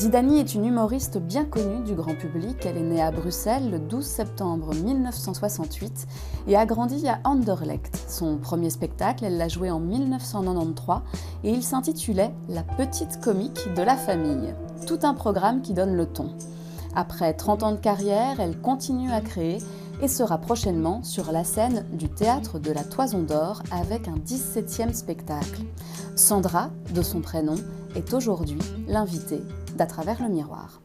Zidani est une humoriste bien connue du grand public. Elle est née à Bruxelles le 12 septembre 1968 et a grandi à Anderlecht. Son premier spectacle, elle l'a joué en 1993 et il s'intitulait « La petite comique de la famille ». Tout un programme qui donne le ton. Après 30 ans de carrière, elle continue à créer et sera prochainement sur la scène du Théâtre de la Toison d'Or avec un 17e spectacle. Sandra, de son prénom, est aujourd'hui l'invitée d'À travers le miroir.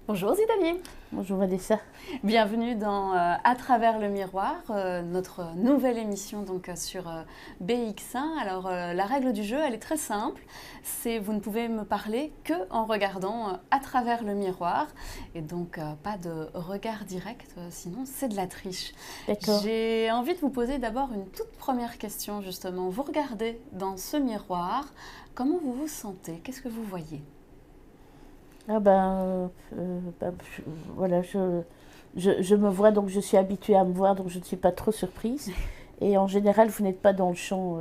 Bonjour Zidani. Bonjour Vanessa. Bienvenue dans À travers le miroir, notre nouvelle émission donc sur BX1. Alors la règle du jeu, elle est très simple, c'est vous ne pouvez me parler que en regardant à travers le miroir et donc pas de regard direct, sinon c'est de la triche. D'accord. J'ai envie de vous poser d'abord une toute première question justement. Vous regardez dans ce miroir, comment vous vous sentez? Qu'est-ce que vous voyez? Voilà, je me vois, donc je suis habituée à me voir, donc je ne suis pas trop surprise. Et en général, vous n'êtes pas dans le champ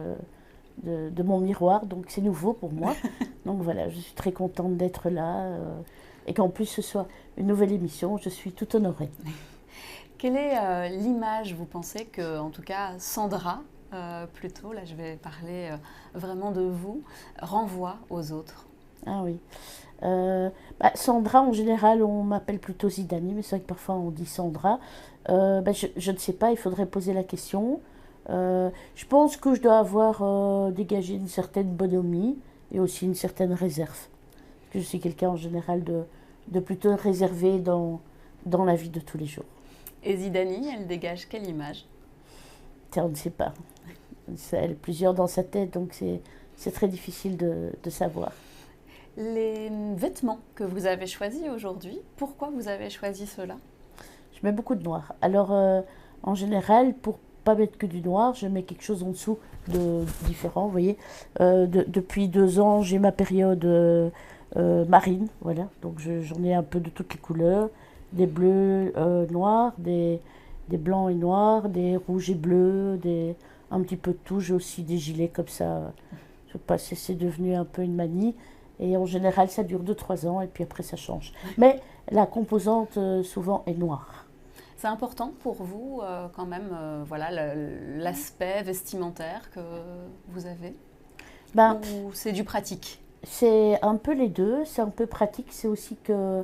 de mon miroir, donc c'est nouveau pour moi. Donc voilà, je suis très contente d'être là et qu'en plus ce soit une nouvelle émission, je suis tout honorée. Quelle est l'image, vous pensez, que, en tout cas, Sandra, plutôt, là je vais parler vraiment de vous, renvoie aux autres? Ah oui. Sandra, en général, on m'appelle plutôt Zidani, mais c'est vrai que parfois on dit Sandra. Je ne sais pas, il faudrait poser la question. Je pense que je dois avoir dégagé une certaine bonhomie et aussi une certaine réserve. Parce que je suis quelqu'un en général de plutôt réservé dans la vie de tous les jours. Et Zidani, elle dégage quelle image? On ne sait pas. Elle a plusieurs dans sa tête, donc c'est très difficile de savoir. Les vêtements que vous avez choisis aujourd'hui, pourquoi vous avez choisi cela? Je mets beaucoup de noir. Alors, en général, pour pas mettre que du noir, je mets quelque chose en dessous de différent. Vous voyez, depuis 2 ans, j'ai ma période marine, voilà. Donc, j'en ai un peu de toutes les couleurs, des bleus, noirs, des blancs et noirs, des rouges et bleus, un petit peu de tout. J'ai aussi des gilets comme ça. Je sais pas, c'est devenu un peu une manie. Et en général, ça dure 2-3 ans et puis après, ça change. Mais la composante, souvent, est noire. C'est important pour vous, quand même, voilà, l'aspect vestimentaire que vous avez? Ou c'est du pratique? C'est un peu les deux. C'est un peu pratique. C'est aussi que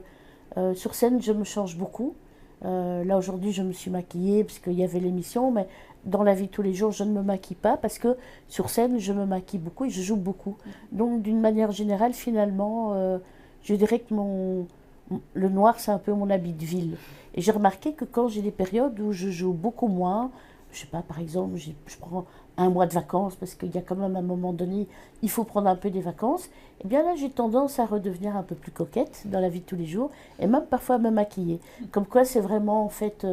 sur scène, je me change beaucoup. Là, aujourd'hui, je me suis maquillée parce qu'il y avait l'émission, mais dans la vie de tous les jours, je ne me maquille pas parce que sur scène, je me maquille beaucoup et je joue beaucoup. Donc, d'une manière générale, finalement, je dirais que le noir, c'est un peu mon habit de ville. Et j'ai remarqué que quand j'ai des périodes où je joue beaucoup moins, je sais pas, par exemple, je prends un mois de vacances parce qu'il y a quand même un moment donné, il faut prendre un peu des vacances, et bien là, j'ai tendance à redevenir un peu plus coquette dans la vie de tous les jours et même parfois à me maquiller. Comme quoi, c'est vraiment en fait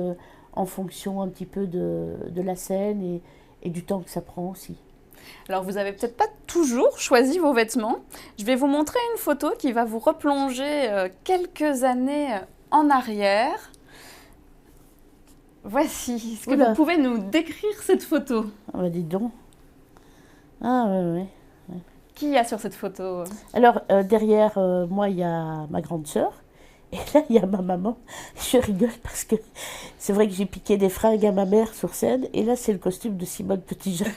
en fonction un petit peu de la scène et du temps que ça prend aussi. Alors, vous n'avez peut-être pas toujours choisi vos vêtements. Je vais vous montrer une photo qui va vous replonger quelques années en arrière. Voici. Est-ce que vous pouvez nous décrire cette photo? Ah bah dis donc. Ah ouais. Qui y a sur cette photo? Alors, derrière moi, il y a ma grande sœur. Et là, il y a ma maman. Je rigole parce que c'est vrai que j'ai piqué des fringues à ma mère sur scène. Et là, c'est le costume de Simone Petitjean.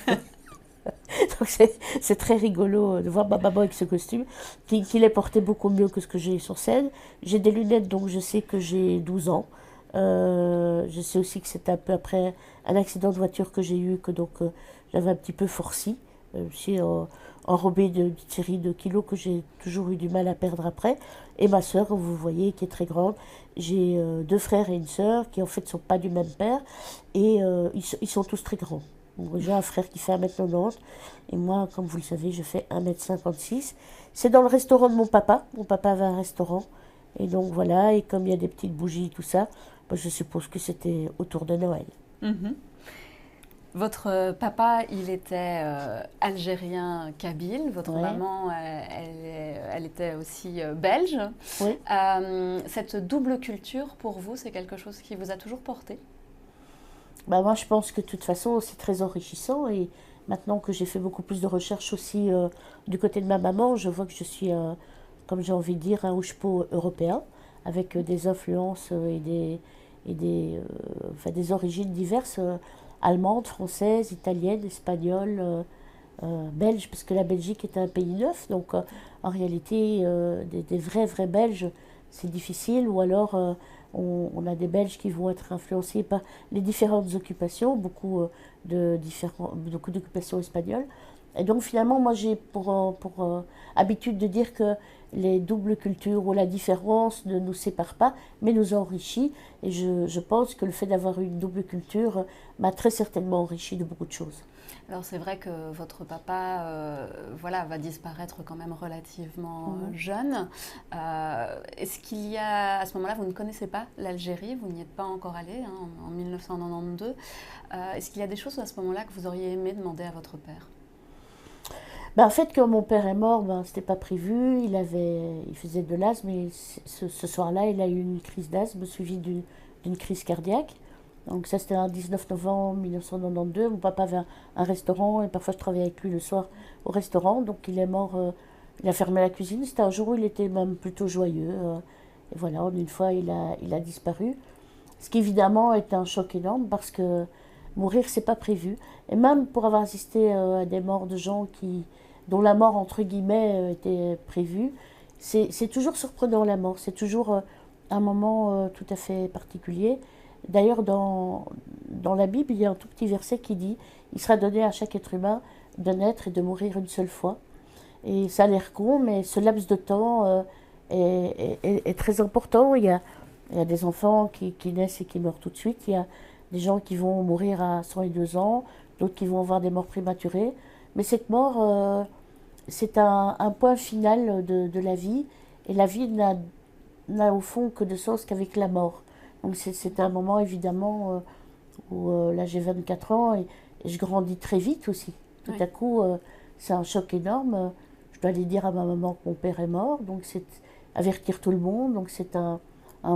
Donc, c'est très rigolo de voir ma maman avec ce costume, qui les portait beaucoup mieux que ce que j'ai sur scène. J'ai des lunettes, donc je sais que j'ai 12 ans. Je sais aussi que c'est un peu après un accident de voiture que j'ai eu, que donc j'avais un petit peu forci. Je suis enrobée d'une série de kilos que j'ai toujours eu du mal à perdre après. Et ma sœur, comme vous voyez, qui est très grande. J'ai 2 frères et une sœur qui en fait ne sont pas du même père. Et ils sont tous très grands. Donc, j'ai un frère qui fait 1m90 et moi, comme vous le savez, je fais 1m56. C'est dans le restaurant de mon papa. Mon papa avait un restaurant. Et donc voilà, et comme il y a des petites bougies et tout ça, je suppose que c'était autour de Noël. Votre papa, il était algérien kabyle. Votre maman, elle était aussi belge. Oui. Cette double culture, pour vous, c'est quelque chose qui vous a toujours porté? Moi, je pense que de toute façon, c'est très enrichissant. Et maintenant que j'ai fait beaucoup plus de recherches aussi du côté de ma maman, je vois que je suis comme j'ai envie de dire, un Ushpo européen, avec des influences enfin, des origines diverses, allemandes, françaises, italiennes, espagnoles, belges, parce que la Belgique est un pays neuf, donc en réalité, des vrais Belges, c'est difficile, ou alors on a des Belges qui vont être influencés par les différentes occupations, beaucoup d'occupations espagnoles. Et donc finalement, moi j'ai pour habitude de dire que les doubles cultures ou la différence ne nous sépare pas, mais nous enrichit. Et je pense que le fait d'avoir une double culture m'a très certainement enrichi de beaucoup de choses. Alors c'est vrai que votre papa voilà, va disparaître quand même relativement jeune. Est-ce qu'il y a, à ce moment-là, vous ne connaissez pas l'Algérie, vous n'y êtes pas encore allé en 1992. Est-ce qu'il y a des choses à ce moment-là que vous auriez aimé demander à votre père? En fait, quand mon père est mort, c'était pas prévu. Il faisait de l'asthme et ce soir-là, il a eu une crise d'asthme suivie d'une crise cardiaque. Donc ça, c'était un 19 novembre 1992. Mon papa avait un restaurant et parfois je travaillais avec lui le soir au restaurant. Donc il est mort, il a fermé la cuisine. C'était un jour où il était même plutôt joyeux. Et voilà, en une fois, il a disparu. Ce qui évidemment est un choc énorme parce que mourir, c'est pas prévu. Et même pour avoir assisté à des morts de gens dont la mort, entre guillemets, était prévue, c'est toujours surprenant la mort. C'est toujours un moment tout à fait particulier. D'ailleurs, dans la Bible, il y a un tout petit verset qui dit « Il sera donné à chaque être humain de naître et de mourir une seule fois ». Et ça a l'air con, mais ce laps de temps est très important. Il y a des enfants qui naissent et qui meurent tout de suite. Il y a des gens qui vont mourir à 102 ans, d'autres qui vont avoir des morts prématurées. Mais cette mort, c'est un point final de la vie. Et la vie n'a au fond que de sens qu'avec la mort. Donc c'est un moment évidemment où là j'ai 24 ans et je grandis très vite aussi. Tout à coup, c'est un choc énorme. Je dois aller dire à ma maman que mon père est mort, donc c'est avertir tout le monde, donc c'est un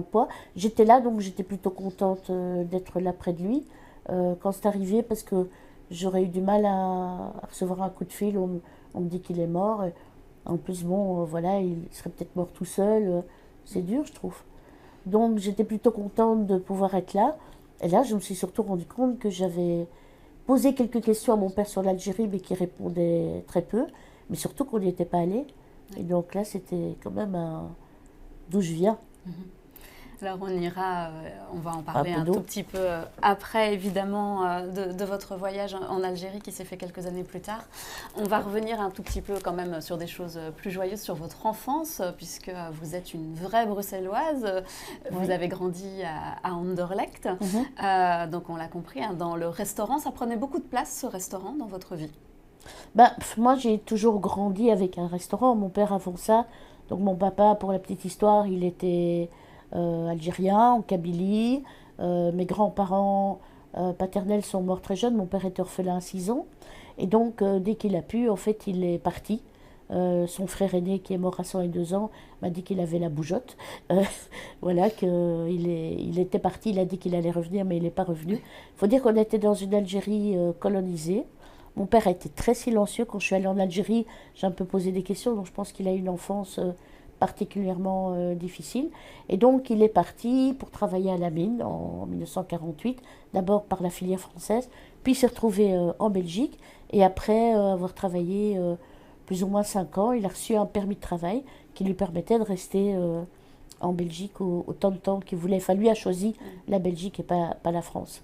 poids. J'étais là, donc j'étais plutôt contente d'être là près de lui quand c'est arrivé, parce que j'aurais eu du mal à recevoir un coup de fil, on me dit qu'il est mort. Et en plus, bon, voilà, il serait peut-être mort tout seul. C'est dur, je trouve. Donc j'étais plutôt contente de pouvoir être là. Et là, je me suis surtout rendu compte que j'avais posé quelques questions à mon père sur l'Algérie, mais qui répondait très peu. Mais surtout qu'on n'y était pas allé. Et donc là, c'était quand même d'où je viens. Alors on va en parler un tout petit peu après, évidemment, de votre voyage en Algérie qui s'est fait quelques années plus tard. On va revenir un tout petit peu quand même sur des choses plus joyeuses, sur votre enfance, puisque vous êtes une vraie bruxelloise. Vous avez grandi à Anderlecht, donc on l'a compris, dans le restaurant. Ça prenait beaucoup de place, ce restaurant, dans votre vie? Moi, j'ai toujours grandi avec un restaurant. Mon père avant ça, donc mon papa, pour la petite histoire, il était algérien, en Kabylie. Mes grands-parents paternels sont morts très jeunes. Mon père était orphelin à 6 ans. Et donc, dès qu'il a pu, en fait, il est parti. Son frère aîné, qui est mort à 102 ans, m'a dit qu'il avait la bougeotte. Voilà, qu'il était parti. Il a dit qu'il allait revenir, mais il n'est pas revenu. Il faut dire qu'on était dans une Algérie colonisée. Mon père a été très silencieux. Quand je suis allée en Algérie, j'ai un peu posé des questions, donc je pense qu'il a eu une enfance particulièrement difficile. Et donc, il est parti pour travailler à la mine en 1948, d'abord par la filière française, puis il s'est retrouvé en Belgique. Et après avoir travaillé plus ou moins 5 ans, il a reçu un permis de travail qui lui permettait de rester en Belgique autant de temps qu'il voulait. Enfin, lui a choisi la Belgique et pas la France.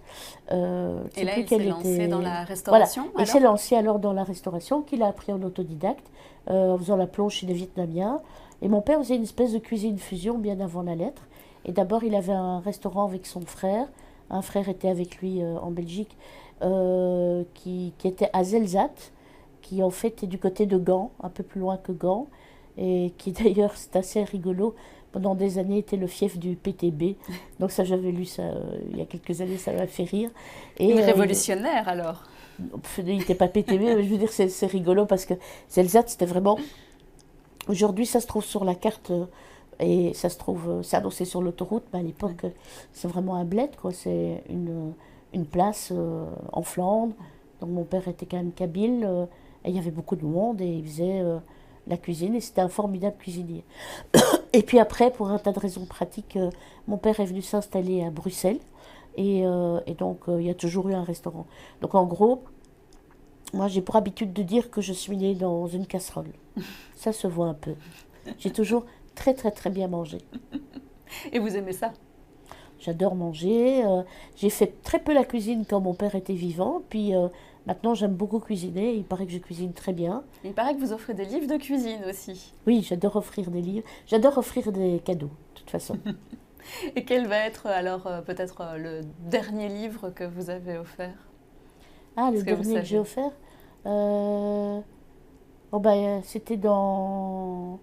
Et là, il s'est lancé dans la restauration. Voilà. Il s'est lancé alors dans la restauration, qu'il a appris en autodidacte, en faisant la plonge chez des Vietnamiens. Et mon père faisait une espèce de cuisine fusion bien avant la lettre. Et d'abord, il avait un restaurant avec son frère. Un frère était avec lui en Belgique, qui était à Zelzat, qui en fait est du côté de Gand, un peu plus loin que Gand. Et qui d'ailleurs, c'est assez rigolo, pendant des années était le fief du PTB. Donc ça, j'avais lu ça il y a quelques années, ça m'a fait rire. Et révolutionnaire alors. Il n'était pas PTB, mais je veux dire, c'est rigolo parce que Zelzat, c'était vraiment... Aujourd'hui, ça se trouve sur la carte et ça se trouve, c'est annoncé sur l'autoroute, mais à l'époque, c'est vraiment un bled, quoi. C'est une place en Flandre. Donc mon père était quand même kabyle et il y avait beaucoup de monde et il faisait la cuisine et c'était un formidable cuisinier. Et puis après, pour un tas de raisons pratiques, mon père est venu s'installer à Bruxelles et donc il y a toujours eu un restaurant. Donc en gros, moi j'ai pour habitude de dire que je suis née dans une casserole. Ça se voit un peu. J'ai toujours très très très bien mangé. Et vous aimez ça? J'adore manger. J'ai fait très peu la cuisine quand mon père était vivant. Puis maintenant, j'aime beaucoup cuisiner. Il paraît que je cuisine très bien. Il paraît que vous offrez des livres de cuisine aussi. Oui, j'adore offrir des livres. J'adore offrir des cadeaux, de toute façon. Et quel va être alors peut-être le dernier livre que vous avez offert? Ah, le Est-ce que vous dernier que j'ai savez? offert oh ben, c'était dans...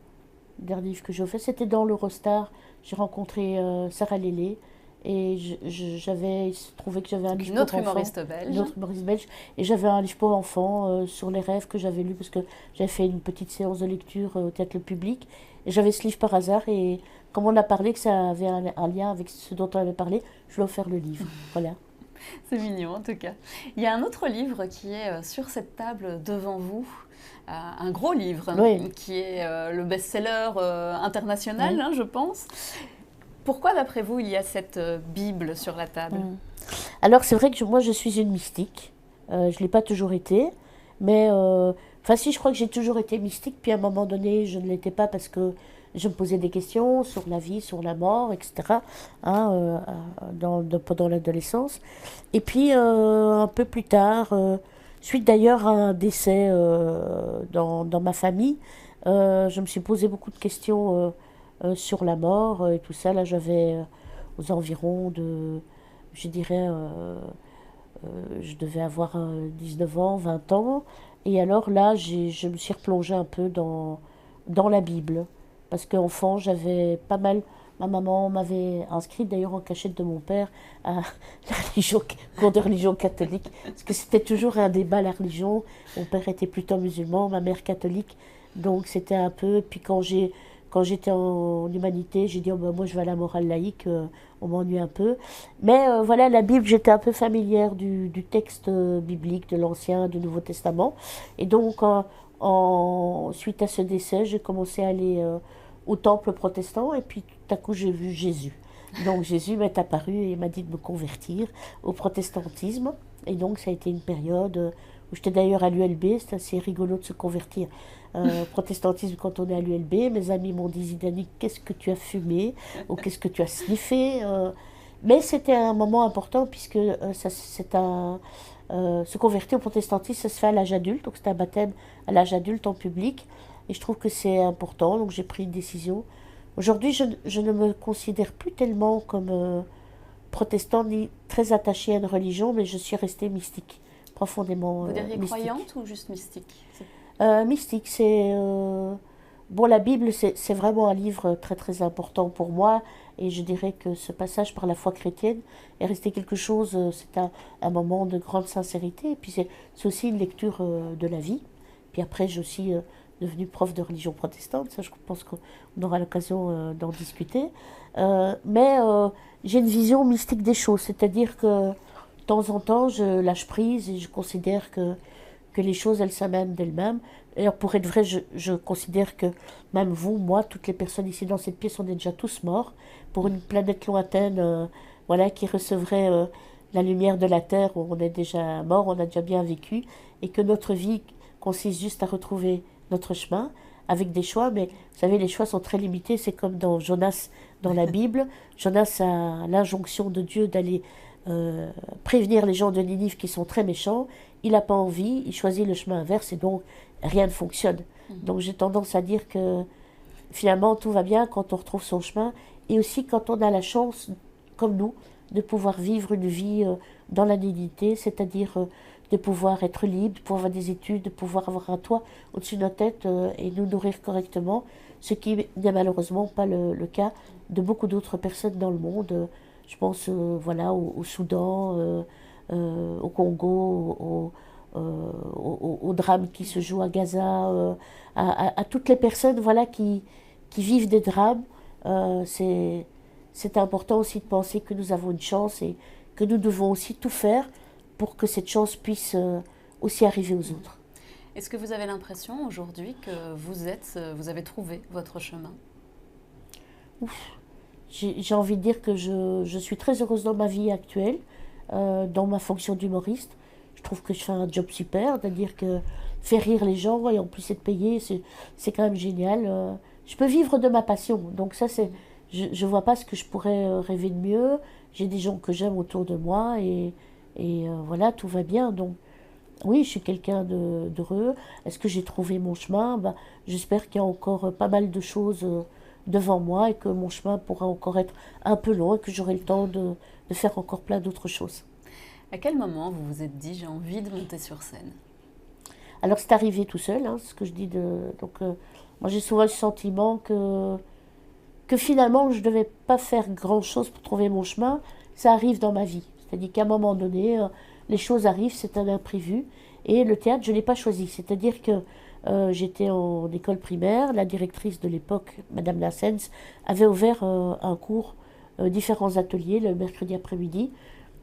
Le dernier livre que j'ai offert, c'était dans l'Eurostar. J'ai rencontré Sarah Lélé. Et il se trouvait que j'avais un Donc livre une autre pour enfants, humoriste belge. une autre humoriste belge, et j'avais un livre pour enfants sur les rêves que j'avais lus parce que j'avais fait une petite séance de lecture au théâtre Le Public, et j'avais ce livre par hasard, et comme on a parlé que ça avait un lien avec ce dont on avait parlé, je lui ai offert le livre. Voilà. C'est mignon en tout cas. Il y a un autre livre qui est sur cette table devant vous, un gros livre Oui, qui est le best-seller international, oui. hein, je pense. Pourquoi d'après vous il y a cette Bible sur la table? Mm. Alors c'est vrai que moi je suis une mystique. Je ne l'ai pas toujours été, mais enfin si je crois que j'ai toujours été mystique, puis à un moment donné je ne l'étais pas parce que je me posais des questions sur la vie, sur la mort, etc. hein, pendant l'adolescence. Et puis un peu plus tard, suite d'ailleurs à un décès dans ma famille, je me suis posé beaucoup de questions sur la mort et tout ça. Là j'avais aux environs de, je dirais, je devais avoir 19 ans, 20 ans. Et alors là, je me suis replongée un peu dans la Bible. Parce qu'enfant, j'avais pas mal... Ma maman m'avait inscrite d'ailleurs en cachette de mon père à la religion, cours de religion catholique. Parce que c'était toujours un débat, la religion. Mon père était plutôt musulman, ma mère catholique. Donc c'était un peu... Puis quand j'étais en humanité, j'ai dit, oh, ben, moi je vais à la morale laïque, on m'ennuie un peu. Mais voilà, la Bible, j'étais un peu familière du texte biblique, de l'Ancien, du Nouveau Testament. Et donc, suite à ce décès, j'ai commencé à aller au temple protestant et puis tout à coup j'ai vu Jésus. Donc Jésus m'est apparu et m'a dit de me convertir au protestantisme. Et donc ça a été une période où j'étais d'ailleurs à l'ULB, c'est assez rigolo de se convertir. Protestantisme quand on est à l'ULB, mes amis m'ont dit Zidane, qu'est-ce que tu as fumé ou qu'est-ce que tu as sniffé mais c'était un moment important puisque se convertir au protestantisme, ça se fait à l'âge adulte, donc c'est un baptême à l'âge adulte en public. Et je trouve que c'est important, donc j'ai pris une décision. Aujourd'hui, je ne me considère plus tellement comme protestante ni très attachée à une religion, mais je suis restée mystique, profondément Vous diriez mystique. croyante ou juste mystique? Mystique, c'est... bon, la Bible, c'est vraiment un livre très très important pour moi, et je dirais que ce passage par la foi chrétienne est resté quelque chose, c'est un moment de grande sincérité, et puis c'est aussi une lecture de la vie. Puis après, j'ai aussi devenu prof de religion protestante, ça je pense qu'on aura l'occasion d'en discuter. Mais j'ai une vision mystique des choses, c'est-à-dire que de temps en temps, je lâche prise et je considère que les choses, elles s'amènent d'elles-mêmes. D'ailleurs, pour être vrai, je considère que même vous, moi, toutes les personnes ici dans cette pièce, on est déjà tous morts pour une planète lointaine voilà, qui recevrait la lumière de la Terre où on est déjà mort, on a déjà bien vécu, et que notre vie consiste juste à retrouver notre chemin avec des choix, mais vous savez, les choix sont très limités, c'est comme dans Jonas dans la Bible. Jonas a l'injonction de Dieu d'aller prévenir les gens de Ninive qui sont très méchants, il n'a pas envie, il choisit le chemin inverse et donc rien ne fonctionne. Donc j'ai tendance à dire que finalement tout va bien quand on retrouve son chemin et aussi quand on a la chance, comme nous, de pouvoir vivre une vie dans la dignité, c'est-à-dire de pouvoir être libre, de pouvoir avoir des études, de pouvoir avoir un toit au-dessus de notre tête et nous nourrir correctement, ce qui n'est malheureusement pas le cas de beaucoup d'autres personnes dans le monde. Je pense voilà, au Soudan, au Congo, au drame qui se joue à Gaza, à toutes les personnes voilà, qui vivent des drames. C'est important aussi de penser que nous avons une chance et que nous devons aussi tout faire pour que cette chance puisse aussi arriver aux autres. Est-ce que vous avez l'impression aujourd'hui que vous avez trouvé votre chemin? J'ai envie de dire que je suis très heureuse dans ma vie actuelle, dans ma fonction d'humoriste. Je trouve que je fais un job super, c'est-à-dire que faire rire les gens et en plus être payé, c'est quand même génial. Je peux vivre de ma passion, donc ça c'est, je vois pas ce que je pourrais rêver de mieux. J'ai des gens que j'aime autour de moi et voilà, tout va bien. Donc oui, je suis quelqu'un d'heureux. Est-ce que j'ai trouvé mon chemin? Bah, j'espère qu'il y a encore pas mal de choses devant moi et que mon chemin pourra encore être un peu long et que j'aurai le temps de faire encore plein d'autres choses. À quel moment vous vous êtes dit j'ai envie de monter sur scène? Alors c'est arrivé tout seul, hein, ce que je dis donc moi j'ai souvent le sentiment que finalement je ne devais pas faire grand-chose pour trouver mon chemin. Ça arrive dans ma vie. C'est-à-dire qu'à un moment donné, les choses arrivent, c'est un imprévu. Et le théâtre, je ne l'ai pas choisi. C'est-à-dire que j'étais en école primaire, la directrice de l'époque, Madame Lassens, avait ouvert un cours, différents ateliers le mercredi après-midi.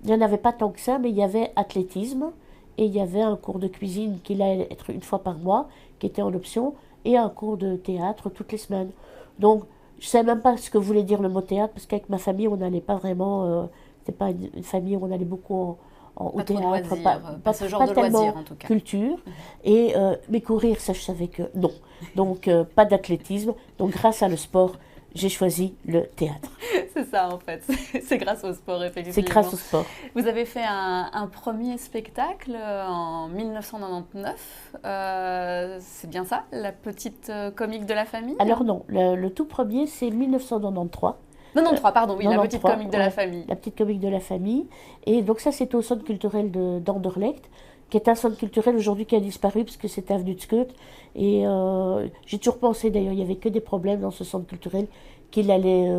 Il n'y en avait pas tant que ça, mais il y avait athlétisme et il y avait un cours de cuisine qui allait être une fois par mois, qui était en option, et un cours de théâtre toutes les semaines. Donc, je ne savais même pas ce que voulait dire le mot théâtre, parce qu'avec ma famille, on n'allait pas vraiment. C'était pas une famille où on allait beaucoup au Pas trop de théâtre, loisirs, pas ce genre pas de tellement loisirs en tout cas. culture. Et, mais courir, ça, je savais que non. Donc, pas d'athlétisme. Donc, grâce à le sport, j'ai choisi le théâtre. C'est ça en fait, c'est grâce au sport effectivement. C'est grâce au sport. Vous avez fait un premier spectacle en 1999, c'est bien ça, la petite comique de la famille? Alors non, le tout premier, c'est 1993. 93, pardon, oui, 93, la petite comique de la ouais, famille. La petite comique de la famille. Et donc ça, c'était au centre culturel d'Anderlecht, qui est un centre culturel aujourd'hui qui a disparu parce que c'était avenue de Skeut. Et j'ai toujours pensé, d'ailleurs, il n'y avait que des problèmes dans ce centre culturel, qu'il allait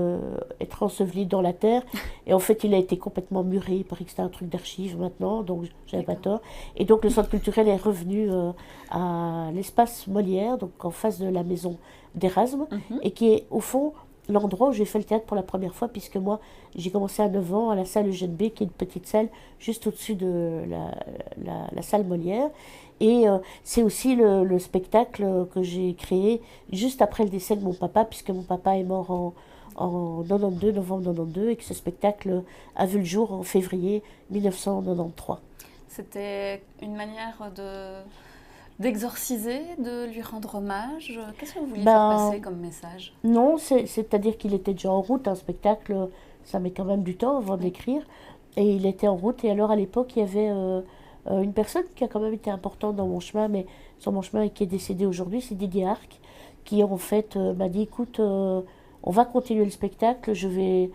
être enseveli dans la terre. Et en fait, il a été complètement muré. Il paraît que c'était un truc d'archives maintenant, donc j'avais pas tort. Et donc le centre culturel est revenu à l'espace Molière, donc en face de la maison d'Erasme, et qui est au fond l'endroit où j'ai fait le théâtre pour la première fois, puisque moi, j'ai commencé à 9 ans à la salle Eugène B, qui est une petite salle juste au-dessus de la salle Molière. Et c'est aussi le spectacle que j'ai créé juste après le décès de mon papa, puisque mon papa est mort en 92, novembre 92, et que ce spectacle a vu le jour en février 1993. C'était une manière d'exorciser, de lui rendre hommage. Qu'est-ce que vous vouliez faire passer comme message? Non, c'est-à-dire qu'il était déjà en route. Un spectacle, ça met quand même du temps avant de l'écrire. Et il était en route. Et alors, à l'époque, il y avait une personne qui a quand même été importante dans mon chemin, mais sur mon chemin et qui est décédée aujourd'hui, c'est Didier Arc, qui en fait m'a dit, écoute, on va continuer le spectacle, je vais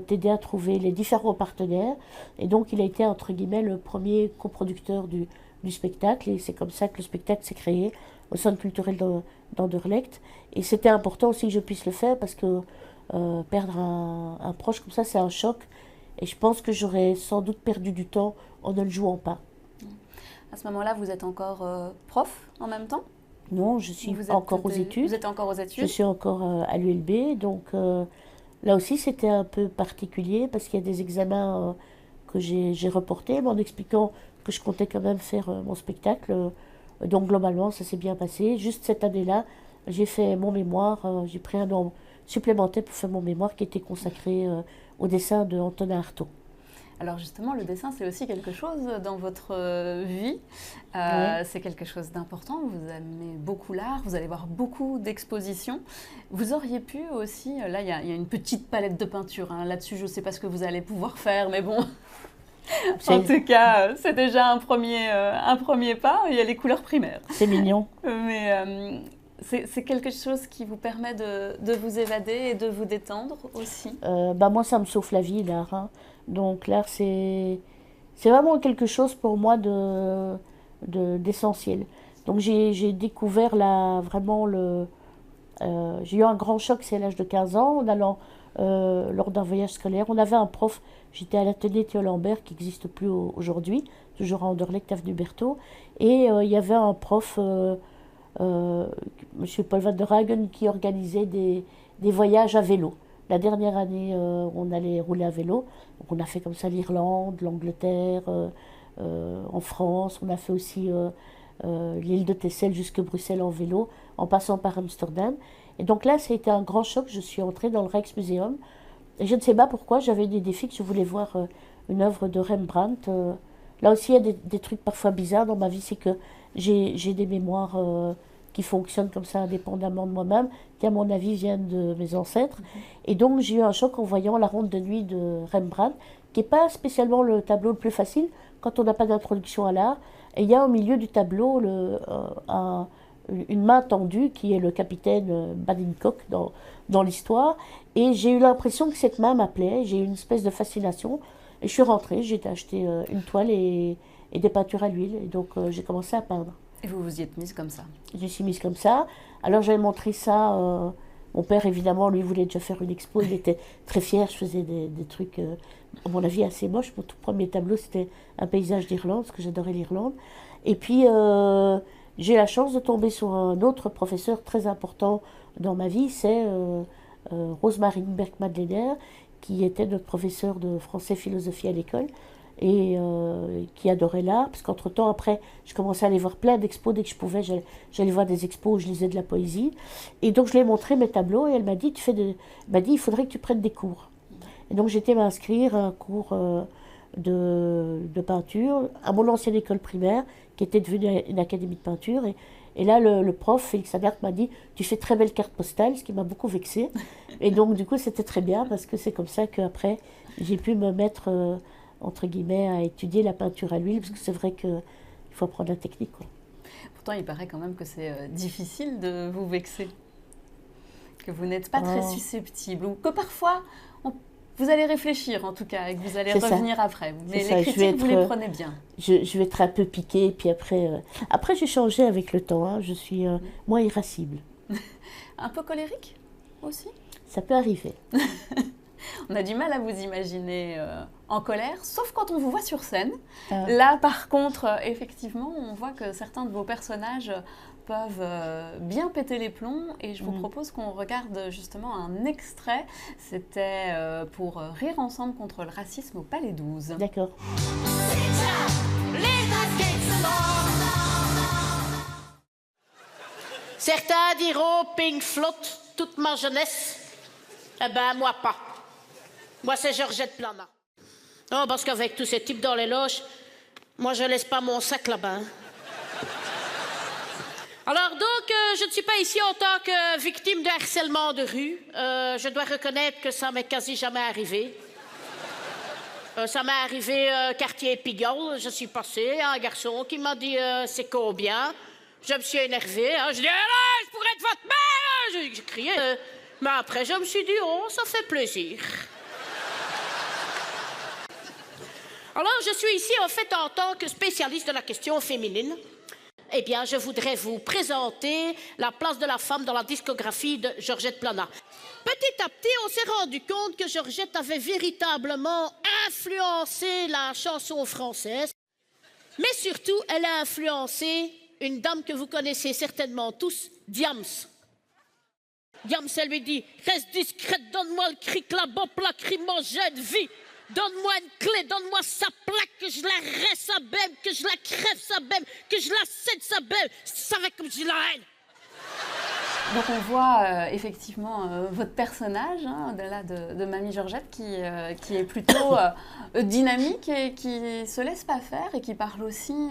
t'aider à trouver les différents partenaires. Et donc, il a été, entre guillemets, le premier coproducteur du spectacle, et c'est comme ça que le spectacle s'est créé au centre culturel d'Anderlecht. Et c'était important aussi que je puisse le faire parce que perdre un proche comme ça, c'est un choc. Et je pense que j'aurais sans doute perdu du temps en ne le jouant pas. À ce moment-là, vous êtes encore prof en même temps? Non, je suis encore aux études. Vous êtes encore aux études? Je suis encore à l'ULB. Donc là aussi, c'était un peu particulier parce qu'il y a des examens que j'ai reportés, mais en expliquant que je comptais quand même faire mon spectacle. Donc globalement, ça s'est bien passé. Juste cette année-là, j'ai fait mon mémoire. J'ai pris un an supplémentaire pour faire mon mémoire qui était consacré au dessin de Antonin Artaud. Alors justement, le dessin, c'est aussi quelque chose dans votre vie. Oui. C'est quelque chose d'important. Vous aimez beaucoup l'art, vous allez voir beaucoup d'expositions. Vous auriez pu aussi, là, il y a une petite palette de peinture. Hein. Là-dessus, je ne sais pas ce que vous allez pouvoir faire, mais bon... En tout cas, c'est déjà un premier pas. Il y a les couleurs primaires. C'est mignon. Mais c'est quelque chose qui vous permet de vous évader et de vous détendre aussi. Moi, ça me sauve la vie, l'art. Hein. Donc l'art, c'est vraiment quelque chose pour moi d'essentiel. Donc j'ai découvert là, vraiment j'ai eu un grand choc, c'est à l'âge de 15 ans, en allant lors d'un voyage scolaire. On avait un prof, j'étais à l'atelier Théo Lambert, qui n'existe plus aujourd'hui, toujours à Anderlecht, avenue Berthaud. Et il y avait un prof, Monsieur Paul Van der Hagen, qui organisait des voyages à vélo. La dernière année, on allait rouler à vélo. Donc on a fait comme ça l'Irlande, l'Angleterre, en France. On a fait aussi l'île de Texel jusque Bruxelles en vélo, en passant par Amsterdam. Et donc là, ça a été un grand choc. Je suis entrée dans le Rijksmuseum. Et je ne sais pas pourquoi, j'avais des défis que je voulais voir une œuvre de Rembrandt. Là aussi, il y a des trucs parfois bizarres dans ma vie, c'est que j'ai des mémoires qui fonctionnent comme ça indépendamment de moi-même, qui à mon avis viennent de mes ancêtres. Et donc j'ai eu un choc en voyant La Ronde de nuit de Rembrandt, qui n'est pas spécialement le tableau le plus facile quand on n'a pas d'introduction à l'art. Et il y a au milieu du tableau une main tendue qui est le capitaine Badincock dans l'histoire. Et j'ai eu l'impression que cette main m'appelait, j'ai eu une espèce de fascination. Et je suis rentrée, j'ai acheté une toile et des peintures à l'huile. Et donc j'ai commencé à peindre. Et vous vous y êtes mise comme ça? Je suis mise comme ça. Alors j'avais montré ça. Mon père, évidemment, lui voulait déjà faire une expo. Il était très fier. Je faisais des trucs, à mon avis, assez moches. Mon tout premier tableau, c'était un paysage d'Irlande, parce que j'adorais l'Irlande. Et puis, j'ai eu la chance de tomber sur un autre professeur très important dans ma vie. C'est Rose-Marie Berck-Madeleiner, qui était notre professeur de français philosophie à l'école et qui adorait l'art, parce qu'entre-temps, après, je commençais à aller voir plein d'expos dès que je pouvais. J'allais voir des expos où je lisais de la poésie. Et donc, je lui ai montré mes tableaux et elle m'a dit, il faudrait que tu prennes des cours. Et donc, j'étais m'inscrire à un cours de peinture à mon ancienne école primaire, qui était devenue une académie de peinture. Et là, le prof, Félix Agart, m'a dit « Tu fais très belle carte postale », ce qui m'a beaucoup vexée. Et donc, du coup, c'était très bien, parce que c'est comme ça qu'après, j'ai pu me mettre, entre guillemets, à étudier la peinture à l'huile, parce que c'est vrai qu'il faut apprendre la technique, quoi. Pourtant, il paraît quand même que c'est difficile de vous vexer, que vous n'êtes pas très susceptible, ou que parfois, vous allez réfléchir en tout cas, et que vous allez revenir après. Mais les critiques, vous les prenez bien. Je vais être un peu piquée, et puis après j'ai changé avec le temps, hein. Je suis moins irascible. Un peu colérique aussi? Ça peut arriver. On a du mal à vous imaginer en colère, sauf quand on vous voit sur scène. Là, par contre, effectivement, on voit que certains de vos personnages peuvent bien péter les plombs. Et je vous propose qu'on regarde justement un extrait. C'était pour Rire ensemble contre le racisme au Palais 12. D'accord. Certains diront Pink Floyd toute ma jeunesse. Eh ben, moi pas. Moi, c'est Georgette Plana. Oh, parce qu'avec tous ces types dans les loges, moi, je laisse pas mon sac là-bas. Alors donc, je ne suis pas ici en tant que victime de harcèlement de rue. Je dois reconnaître que ça m'est quasi jamais arrivé. Ça m'est arrivé quartier Pigalle, je suis passé, un garçon qui m'a dit c'est combien. Je me suis énervé, hein. Je dis allez, je pourrais être votre mère. J'ai crié, mais après je me suis dit oh, ça fait plaisir. Alors je suis ici en fait en tant que spécialiste de la question féminine. Eh bien, je voudrais vous présenter la place de la femme dans la discographie de Georgette Plana. Petit à petit, on s'est rendu compte que Georgette avait véritablement influencé la chanson française. Mais surtout, elle a influencé une dame que vous connaissez certainement tous, Diams. Diams, elle lui dit « Reste discrète, donne-moi le cric, la bombe lacrymogène, vie. Donne-moi une clé, donne-moi sa plaque, que je la reste sa bème, que je la crève sa bème, que je la cède sa bème. Ça va comme je la haine. » Donc on voit effectivement votre personnage de Mamie Georgette qui est plutôt dynamique et qui se laisse pas faire et qui parle aussi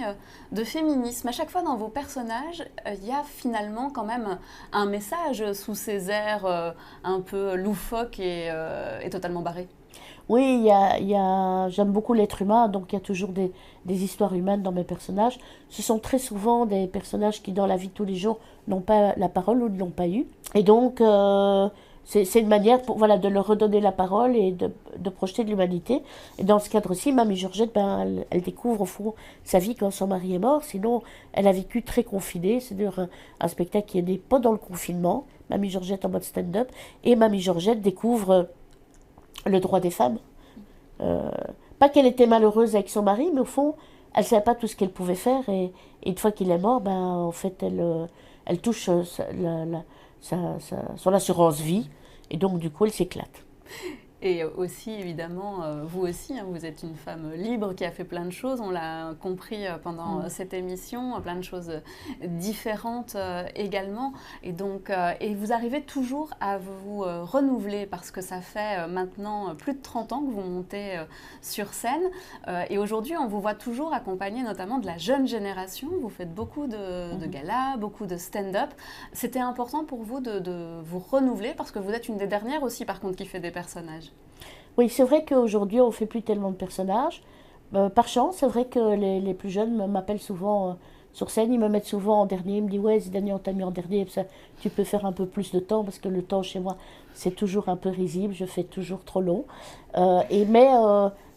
de féminisme. À chaque fois dans vos personnages, il y a finalement quand même un message sous ces airs un peu loufoques et totalement barrés. Oui, j'aime beaucoup l'être humain, donc il y a toujours des histoires humaines dans mes personnages. Ce sont très souvent des personnages qui, dans la vie de tous les jours, n'ont pas la parole ou ne l'ont pas eu. Et donc, c'est une manière de leur redonner la parole et de projeter de l'humanité. Et dans ce cadre-ci, Mamie Georgette, elle découvre au fond sa vie quand son mari est mort. Sinon, elle a vécu très confinée. C'est d'ailleurs un spectacle qui est né pas dans le confinement. Mamie Georgette en mode stand-up. Et Mamie Georgette découvre le droit des femmes. Pas qu'elle était malheureuse avec son mari, mais au fond, elle ne savait pas tout ce qu'elle pouvait faire. Et une fois qu'il est mort, en fait, elle touche son assurance vie. Et donc, du coup, elle s'éclate. Et aussi, évidemment, vous aussi, hein, vous êtes une femme libre qui a fait plein de choses, on l'a compris pendant cette émission, plein de choses différentes également. Et donc, et vous arrivez toujours à vous renouveler parce que ça fait maintenant plus de 30 ans que vous montez sur scène. Et aujourd'hui, on vous voit toujours accompagné notamment de la jeune génération. Vous faites beaucoup de galas, beaucoup de stand-up. C'était important pour vous de vous renouveler parce que vous êtes une des dernières aussi, par contre, qui fait des personnages. Oui, c'est vrai qu'aujourd'hui, on ne fait plus tellement de personnages. Par chance, c'est vrai que les plus jeunes m'appellent souvent sur scène. Ils me mettent souvent en dernier. Ils me disent « Ouais, Zidane, on t'a mis en dernier. Ça, tu peux faire un peu plus de temps parce que le temps chez moi, c'est toujours un peu risible. Je fais toujours trop long. » Mais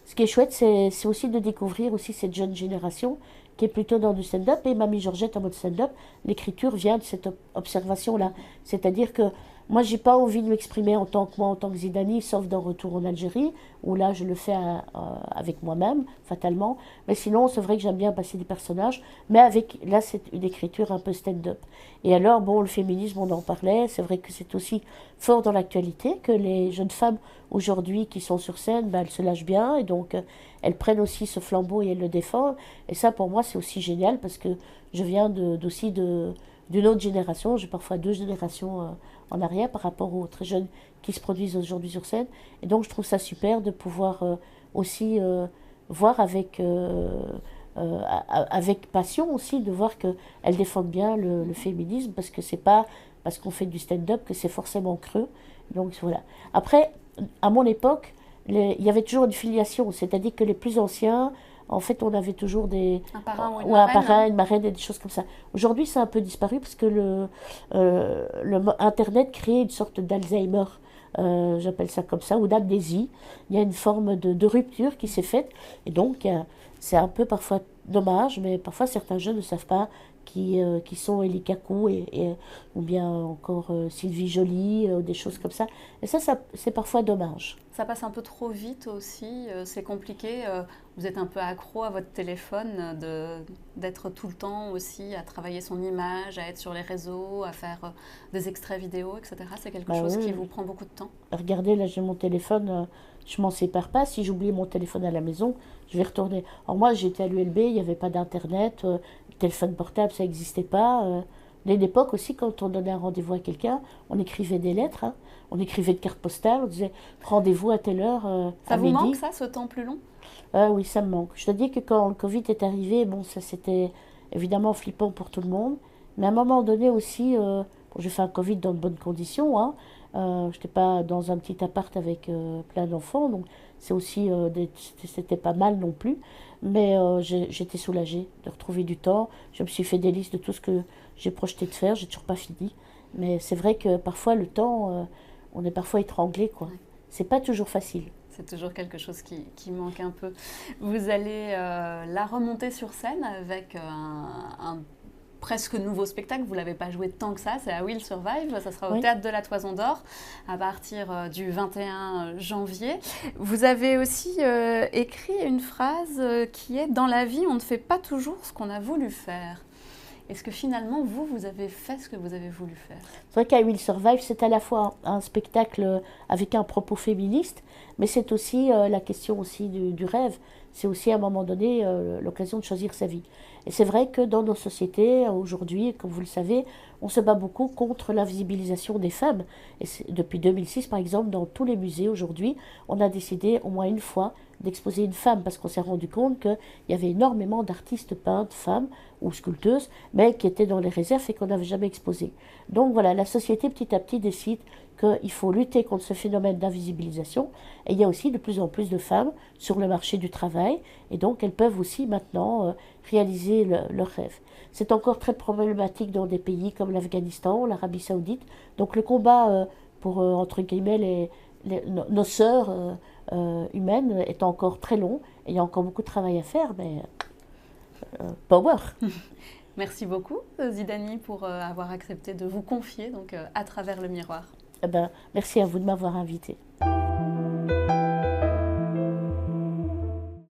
ce qui est chouette, c'est aussi de découvrir aussi cette jeune génération qui est plutôt dans du stand-up. Et Mamie Georgette en mode stand-up, l'écriture vient de cette observation-là. C'est-à-dire que moi, j'ai pas envie de m'exprimer en tant que Zidane, sauf dans Retour en Algérie, où là, je le fais avec moi-même, fatalement. Mais sinon, c'est vrai que j'aime bien passer des personnages, mais là, c'est une écriture un peu stand-up. Et alors, bon, le féminisme, on en parlait, c'est vrai que c'est aussi fort dans l'actualité, que les jeunes femmes, aujourd'hui, qui sont sur scène, ben, elles se lâchent bien, et donc, elles prennent aussi ce flambeau et elles le défendent. Et ça, pour moi, c'est aussi génial, parce que je viens d'une autre génération, j'ai parfois 2 générations en arrière par rapport aux très jeunes qui se produisent aujourd'hui sur scène. Et donc je trouve ça super de pouvoir aussi voir avec passion aussi, de voir qu'elles défendent bien le féminisme, parce que c'est pas parce qu'on fait du stand-up que c'est forcément creux. Donc voilà. Après, à mon époque, il y avait toujours une filiation, c'est-à-dire que les plus anciens, en fait, on avait toujours un parrain ou un parrain, une marraine et des choses comme ça. Aujourd'hui, ça a un peu disparu parce que Internet crée une sorte d'Alzheimer, j'appelle ça comme ça, ou d'amnésie. Il y a une forme de rupture qui s'est faite. Et donc, c'est un peu parfois dommage, mais parfois certains jeunes ne savent pas qui sont Elie Kakou ou bien encore Sylvie Joly, des choses comme ça. Et ça c'est parfois dommage. Ça passe un peu trop vite aussi, c'est compliqué. Vous êtes un peu accro à votre téléphone, d'être tout le temps aussi à travailler son image, à être sur les réseaux, à faire des extraits vidéo, etc. C'est quelque chose qui vous prend beaucoup de temps. Regardez, là j'ai mon téléphone, je m'en sépare pas. Si j'oublie mon téléphone à la maison, je vais retourner. Alors moi j'étais à l'ULB, il n'y avait pas d'internet, téléphone portable ça n'existait pas. À l'époque aussi, quand on donnait un rendez-vous à quelqu'un, on écrivait des lettres, hein. On écrivait de cartes postales, on disait rendez-vous à telle heure ça à vous midi. manque ça, ce temps plus long? Oui, ça me manque. Je te dis que quand le Covid est arrivé, bon, ça c'était évidemment flippant pour tout le monde. Mais à un moment donné aussi, bon, j'ai fait un Covid dans de bonnes conditions. Hein. Je n'étais pas dans un petit appart avec plein d'enfants, donc c'est aussi, c'était pas mal non plus. Mais j'étais soulagée de retrouver du temps. Je me suis fait des listes de tout ce que j'ai projeté de faire. J'ai toujours pas fini. Mais c'est vrai que parfois le temps, on est parfois étranglé, quoi. C'est pas toujours facile. C'est toujours quelque chose qui manque un peu. Vous allez la remonter sur scène avec un presque nouveau spectacle. Vous ne l'avez pas joué tant que ça, c'est I Will Survive. Ça sera au Théâtre de la Toison d'Or à partir du 21 janvier. Vous avez aussi écrit une phrase qui est « Dans la vie, on ne fait pas toujours ce qu'on a voulu faire ». Est-ce que finalement, vous avez fait ce que vous avez voulu faire? C'est vrai qu'I Will Survive, c'est à la fois un spectacle avec un propos féministe, mais c'est aussi la question aussi du rêve. C'est aussi à un moment donné l'occasion de choisir sa vie. Et c'est vrai que dans nos sociétés, aujourd'hui, comme vous le savez, on se bat beaucoup contre l'invisibilisation des femmes. Et depuis 2006, par exemple, dans tous les musées aujourd'hui, on a décidé au moins une fois d'exposer une femme, parce qu'on s'est rendu compte qu'il y avait énormément d'artistes peintres, femmes ou sculpteuses, mais qui étaient dans les réserves et qu'on n'avait jamais exposées. Donc voilà, la société petit à petit décide qu'il faut lutter contre ce phénomène d'invisibilisation. Et il y a aussi de plus en plus de femmes sur le marché du travail, et donc elles peuvent aussi maintenant réaliser leurs rêves. C'est encore très problématique dans des pays comme l'Afghanistan, l'Arabie Saoudite. Donc le combat pour, entre guillemets, nos sœurs humaines est encore très long, et il y a encore beaucoup de travail à faire, mais power. Merci beaucoup Zidani pour avoir accepté de vous confier donc, à travers le miroir. Eh ben, merci à vous de m'avoir invitée.